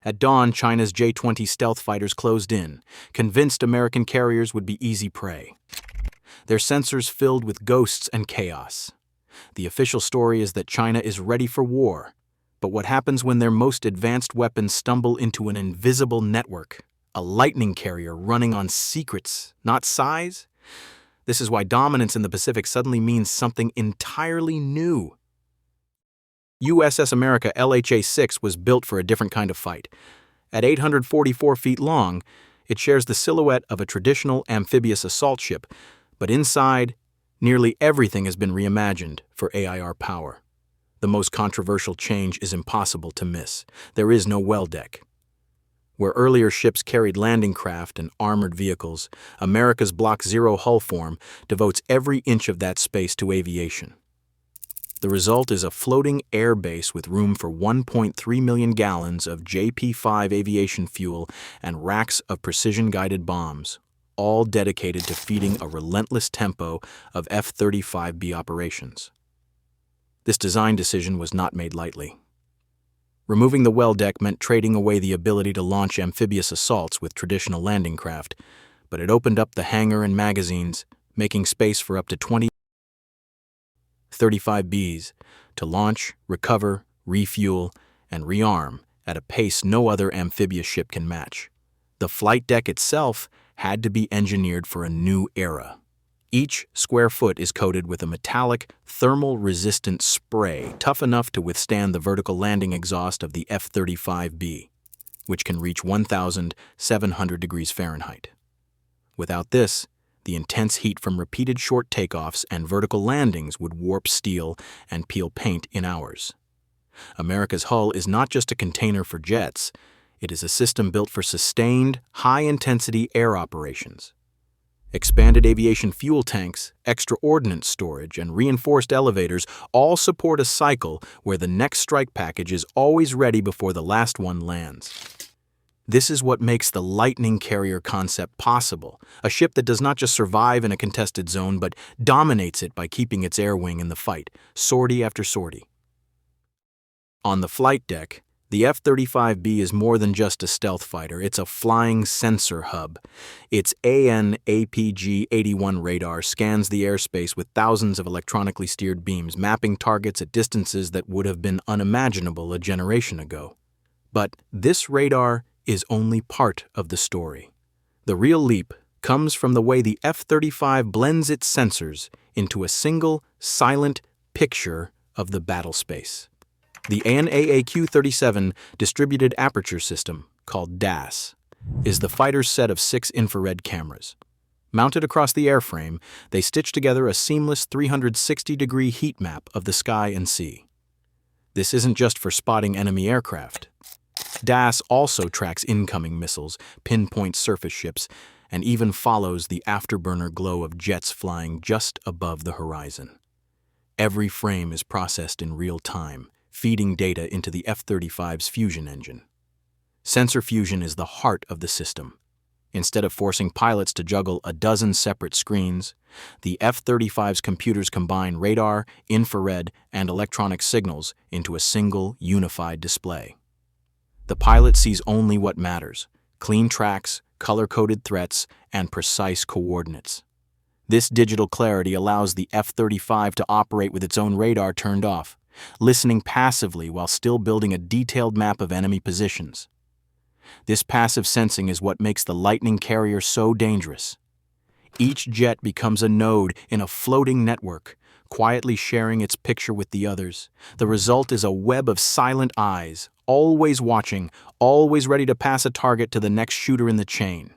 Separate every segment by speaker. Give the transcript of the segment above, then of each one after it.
Speaker 1: At dawn, China's J-20 stealth fighters closed in, convinced American carriers would be easy prey. Their sensors filled with ghosts and chaos. The official story is that China is ready for war, but what happens when their most advanced weapons stumble into an invisible network? A lightning carrier running on secrets, not size? This is why dominance in the Pacific suddenly means something entirely new. USS America LHA-6 was built for a different kind of fight. At 844 feet long, it shares the silhouette of a traditional amphibious assault ship, but inside, nearly everything has been reimagined for AIR power. The most controversial change is impossible to miss. There is no well deck. Where earlier ships carried landing craft and armored vehicles, America's Block 0 hull form devotes every inch of that space to aviation. The result is a floating air base with room for 1.3 million gallons of JP-5 aviation fuel and racks of precision-guided bombs, all dedicated to feeding a relentless tempo of F-35B operations. This design decision was not made lightly. Removing the well deck meant trading away the ability to launch amphibious assaults with traditional landing craft, but it opened up the hangar and magazines, making space for up to 20 35Bs to launch, recover, refuel, and rearm at a pace no other amphibious ship can match. The flight deck itself had to be engineered for a new era. Each square foot is coated with a metallic, thermal-resistant spray tough enough to withstand the vertical landing exhaust of the F-35B, which can reach 1,700 degrees Fahrenheit. Without this, the intense heat from repeated short takeoffs and vertical landings would warp steel and peel paint in hours. America's hull is not just a container for jets, it is a system built for sustained, high-intensity air operations. Expanded aviation fuel tanks, extra ordnance storage, and reinforced elevators all support a cycle where the next strike package is always ready before the last one lands. This is what makes the Lightning carrier concept possible, a ship that does not just survive in a contested zone but dominates it by keeping its air wing in the fight, sortie after sortie. On the flight deck, the F-35B is more than just a stealth fighter, it's a flying sensor hub. Its AN/APG-81 radar scans the airspace with thousands of electronically steered beams, mapping targets at distances that would have been unimaginable a generation ago. But this radar is only part of the story. The real leap comes from the way the F-35 blends its sensors into a single, silent picture of the battle space. The AN/AAQ-37 Distributed Aperture System, called DAS, is the fighter's set of 6 infrared cameras. Mounted across the airframe, they stitch together a seamless 360-degree heat map of the sky and sea. This isn't just for spotting enemy aircraft. DAS also tracks incoming missiles, pinpoints surface ships, and even follows the afterburner glow of jets flying just above the horizon. Every frame is processed in real time, feeding data into the F-35's fusion engine. Sensor fusion is the heart of the system. Instead of forcing pilots to juggle a dozen separate screens, the F-35's computers combine radar, infrared, and electronic signals into a single, unified display. The pilot sees only what matters: clean tracks, color-coded threats, and precise coordinates. This digital clarity allows the F-35 to operate with its own radar turned off, listening passively while still building a detailed map of enemy positions. This passive sensing is what makes the Lightning carrier so dangerous. Each jet becomes a node in a floating network, quietly sharing its picture with the others. The result is a web of silent eyes, always watching, always ready to pass a target to the next shooter in the chain.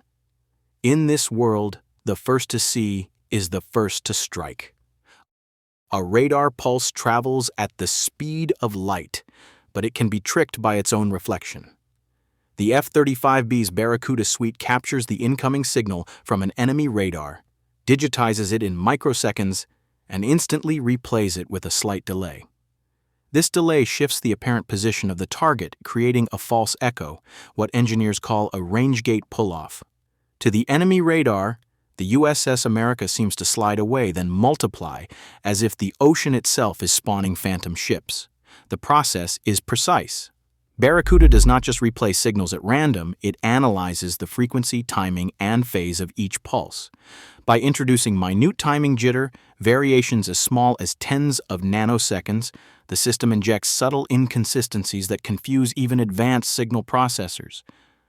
Speaker 1: In this world, the first to see is the first to strike. A radar pulse travels at the speed of light, but it can be tricked by its own reflection. The F-35B's Barracuda suite captures the incoming signal from an enemy radar, digitizes it in microseconds, and instantly replays it with a slight delay. This delay shifts the apparent position of the target, creating a false echo, what engineers call a range gate pull-off. To the enemy radar, the USS America seems to slide away, then multiply, as if the ocean itself is spawning phantom ships. The process is precise. Barracuda does not just replay signals at random, it analyzes the frequency, timing, and phase of each pulse. By introducing minute timing jitter, variations as small as tens of nanoseconds, the system injects subtle inconsistencies that confuse even advanced signal processors.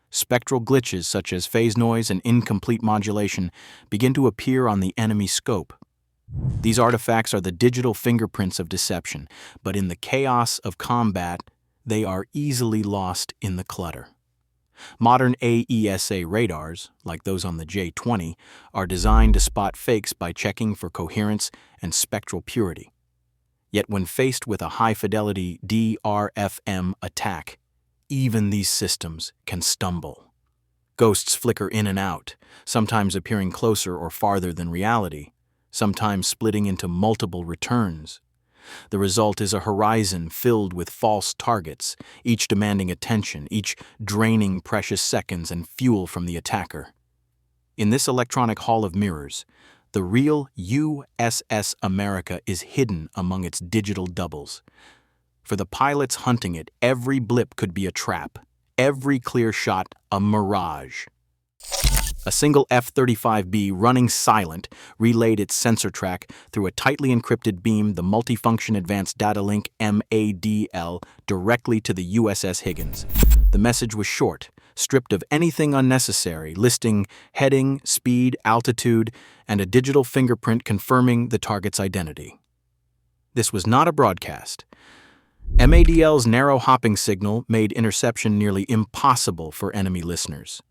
Speaker 1: Spectral glitches such as phase noise and incomplete modulation begin to appear on the enemy scope. These artifacts are the digital fingerprints of deception, but in the chaos of combat, they are easily lost in the clutter. Modern AESA radars, like those on the J-20, are designed to spot fakes by checking for coherence and spectral purity. Yet when faced with a high-fidelity DRFM attack, even these systems can stumble. Ghosts flicker in and out, sometimes appearing closer or farther than reality, sometimes splitting into multiple returns. The result is a horizon filled with false targets, each demanding attention, each draining precious seconds and fuel from the attacker. In this electronic hall of mirrors, the real USS America is hidden among its digital doubles. For the pilots hunting it, every blip could be a trap, every clear shot a mirage. A single F-35B running silent relayed its sensor track through a tightly encrypted beam, the Multifunction Advanced Data Link MADL, directly to the USS Higgins. The message was short, stripped of anything unnecessary, listing heading, speed, altitude, and a digital fingerprint confirming the target's identity. This was not a broadcast. MADL's narrow hopping signal made interception nearly impossible for enemy listeners.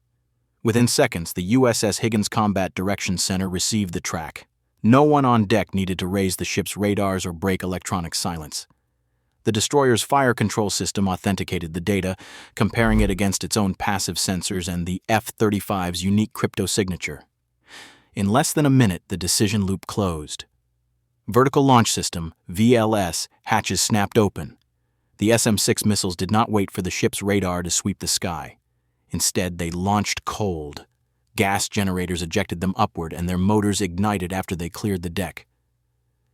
Speaker 1: Within seconds, the USS Higgins Combat Direction Center received the track. No one on deck needed to raise the ship's radars or break electronic silence. The destroyer's fire control system authenticated the data, comparing it against its own passive sensors and the F-35's unique crypto signature. In less than a minute, the decision loop closed. Vertical Launch System, VLS, hatches snapped open. The SM-6 missiles did not wait for the ship's radar to sweep the sky. Instead, they launched cold. Gas generators ejected them upward, and their motors ignited after they cleared the deck.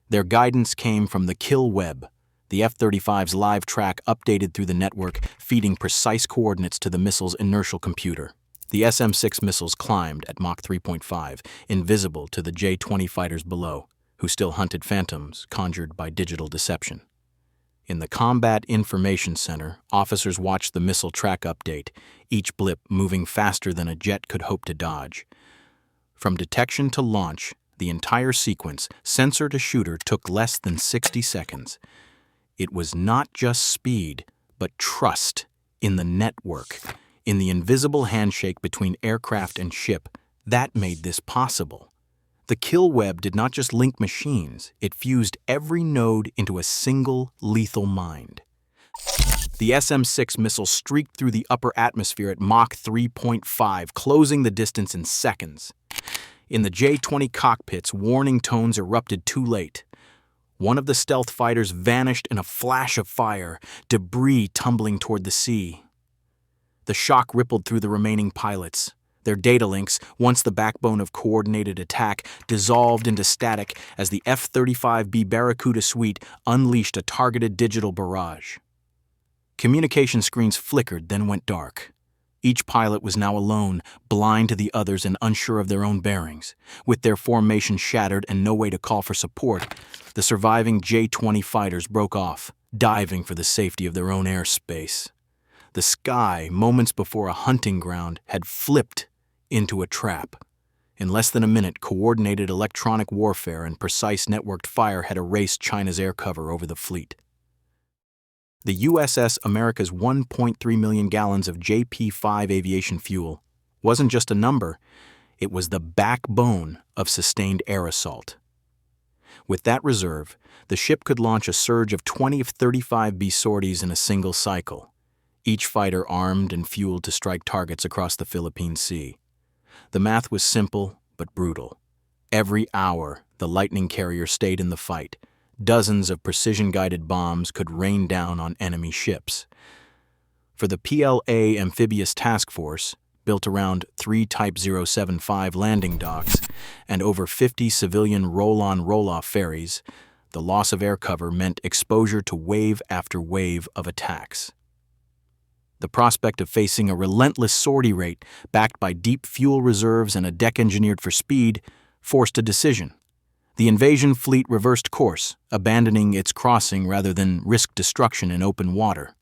Speaker 1: Their guidance came from the kill web, the F-35's live track updated through the network, feeding precise coordinates to the missile's inertial computer. The SM-6 missiles climbed at Mach 3.5, invisible to the J-20 fighters below, who still hunted phantoms conjured by digital deception. In the Combat Information Center, officers watched the missile track update, each blip moving faster than a jet could hope to dodge. From detection to launch, the entire sequence, sensor to shooter, took less than 60 seconds. It was not just speed, but trust in the network, in the invisible handshake between aircraft and ship. That made this possible. The kill web did not just link machines, it fused every node into a single lethal mind. The SM-6 missile streaked through the upper atmosphere at Mach 3.5, closing the distance in seconds. In the J-20 cockpits, warning tones erupted too late. One of the stealth fighters vanished in a flash of fire, debris tumbling toward the sea. The shock rippled through the remaining pilots. Their data links, once the backbone of coordinated attack, dissolved into static as the F-35B Barracuda suite unleashed a targeted digital barrage. Communication screens flickered, then went dark. Each pilot was now alone, blind to the others and unsure of their own bearings. With their formation shattered and no way to call for support, the surviving J-20 fighters broke off, diving for the safety of their own airspace. The sky, moments before a hunting ground, had flipped into a trap. In less than a minute, coordinated electronic warfare and precise networked fire had erased China's air cover over the fleet. The USS America's 1.3 million gallons of JP-5 aviation fuel wasn't just a number, it was the backbone of sustained air assault. With that reserve, the ship could launch a surge of 20 F-35B sorties in a single cycle, each fighter armed and fueled to strike targets across the Philippine Sea. The math was simple but brutal. Every hour, the Lightning carrier stayed in the fight. Dozens of precision-guided bombs could rain down on enemy ships. For the PLA Amphibious Task Force, built around 3 Type 075 landing docks and over 50 civilian roll-on roll-off ferries, the loss of air cover meant exposure to wave after wave of attacks. The prospect of facing a relentless sortie rate backed by deep fuel reserves and a deck engineered for speed forced a decision. The invasion fleet reversed course, abandoning its crossing rather than risk destruction in open water.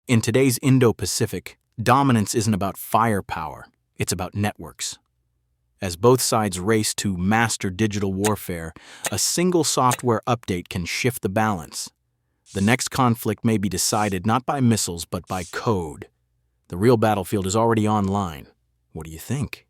Speaker 1: In today's Indo-Pacific, dominance isn't about firepower, it's about networks. As both sides race to master digital warfare, a single software update can shift the balance. The next conflict may be decided not by missiles but by code. The real battlefield is already online. What do you think?